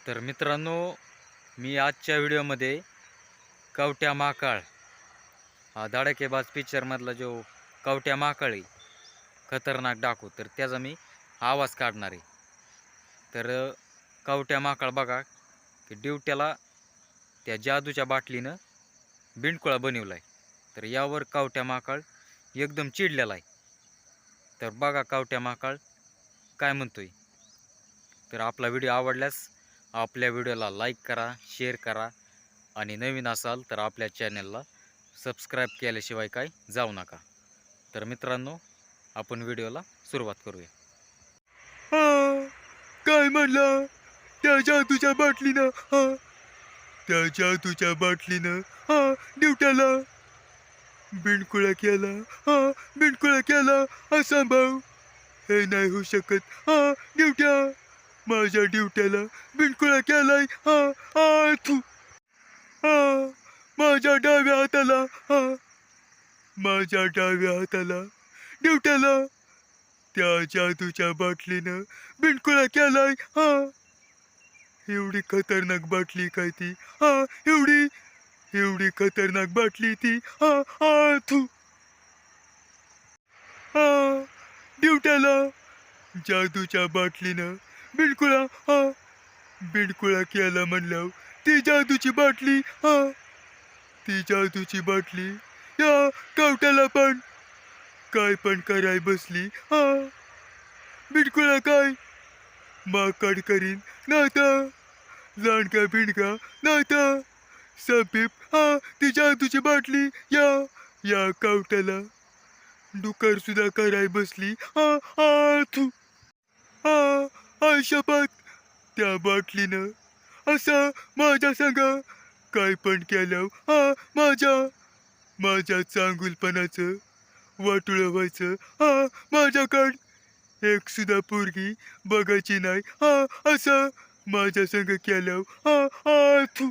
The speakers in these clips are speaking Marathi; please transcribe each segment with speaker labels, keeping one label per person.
Speaker 1: तर मित्रांनो, मी आजच्या व्हिडिओमध्ये कवट्या महाकाळ हा धडाकेबाज पिक्चरमधला जो कवट्या महाकाळ आहे, खतरनाक डाकू, तर त्याचा मी आवाज काढणार आहे. तर कवट्या महाकाळ बघा की ड्युट्याला त्या जादूच्या बाटलीनं बिंडकुळा बनवला आहे. तर यावर कवट्या महाकाळ एकदम चिडलेला आहे. तर बघा कवट्या महाकाळ काय म्हणतोय. तर आपला व्हिडिओ आवडल्यास आपल्या व्हिडिओला लाईक करा, शेअर करा आणि नवीन असाल तर आपल्या चॅनलला सबस्क्राईब केल्याशिवाय काय जाऊ नका. तर मित्रांनो, आपण व्हिडिओला सुरुवात करूया.
Speaker 2: काय म्हणला? त्या जादूच्या बाटलीनं त्या जादूच्या बाटलीनं ड्युट्याला बिनकुळा केला. बिनकुळा केला असा भाऊ. हे नाही होऊ शकत. ड्युट्या, माझ्या ड्युट्याला बिनकुळा केलाय. थू. माझ्या डाव्या हाताला माझ्या डाव्या हाताला ड्युट्याला त्या जादूच्या बाटलीनं बिनकुळा केलाय. एवढी खतरनाक बाटली काय ती? एवढी खतरनाक बाटली ती. थू. ड्युट्याला जादूच्या बाटलीनं बिनकुळा केला म्हणल्यावर ती जादूची बाटली या कवट्याला पण काय पण कराय बसली. बिनकुळा काय माकड करीन, नाता लांडका बिंडका, नाता सपीप. ती जादूची बाटली या कवट्याला डुकर सुद्धा कराय बसली. थू. शपथ, त्या बाटलीनं असं माझ्या संग काय पण केलं. माझ्या चांगुलपणाचं वाटुळं व्हायचं. माझ्याकड एक सुद्धा पोरगी बघायची नाही. असं माझ्या संग केलं. थू.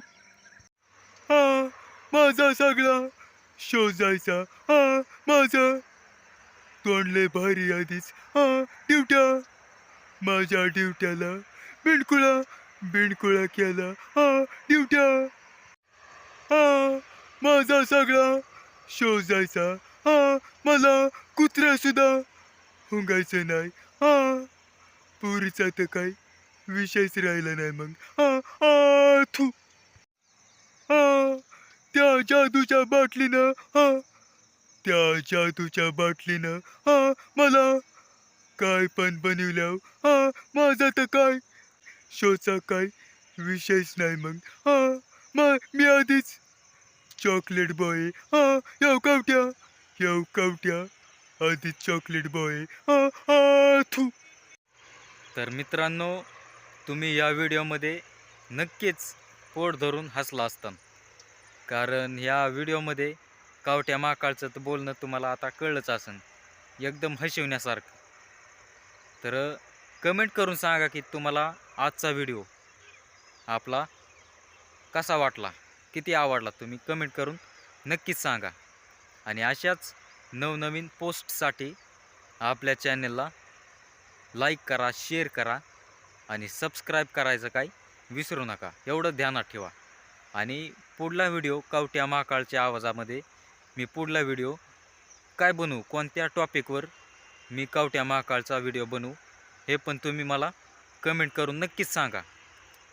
Speaker 2: माझा सगळा शो जायचा. माझं तोंड लय भारी आधीच. ड्युट्या, माझ्या ड्युट्याला बिनकुळा केला. ड्युट्या, माझा सगळा शो जायचा. मला कुत्रा सुद्धा हुंगायचं नाही. पुरीचा तर काही विषयच राहिला नाही मग. थू. त्या जादूच्या बाटलीनं मला काय पण बनवलं. माझा तर काय शोचा काय विषयच नाही मग. मी आधीच चॉकलेट बॉय. येऊ कवट्या आधीच चॉकलेट बॉय. थू.
Speaker 1: तर मित्रांनो, तुम्ही या व्हिडिओमध्ये नक्कीच पोट धरून हसला असता, कारण ह्या व्हिडिओमध्ये कवट्या महाकाळचं तर बोलणं तुम्हाला आता कळलंच असेल, एकदम हसवण्यासारखं. तर कमेंट करून सांगा की तुम्हाला आजचा व्हिडिओ आपला कसा वाटला, किती आवडला. तुम्ही कमेंट करून नक्कीच सांगा. आणि अशाच नवनवीन पोस्टसाठी आपल्या चॅनलला लाईक करा, शेअर करा आणि सबस्क्राईब करायचं काय विसरू नका, एवढं ध्यानात ठेवा. आणि पुढला व्हिडिओ कवट्या महाकाळच्या आवाजामध्ये मी पुढला व्हिडिओ काय बनवू, कोणत्या टॉपिकवर मी कवट्या महाकाळचा व्हिडिओ बनवू, हे पण तुम्ही मला कमेंट करून नक्कीच सांगा.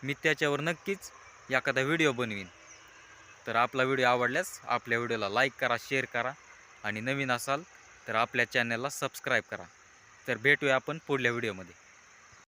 Speaker 1: मी त्याच्यावर नक्कीच एखादा व्हिडिओ बनवीन. तर आपला व्हिडिओ आवडल्यास आपल्या व्हिडिओला लाईक करा, शेअर करा आणि नवीन असाल तर आपल्या चॅनलला सबस्क्राईब करा. तर भेटूया आपण पुढल्या व्हिडिओमध्ये.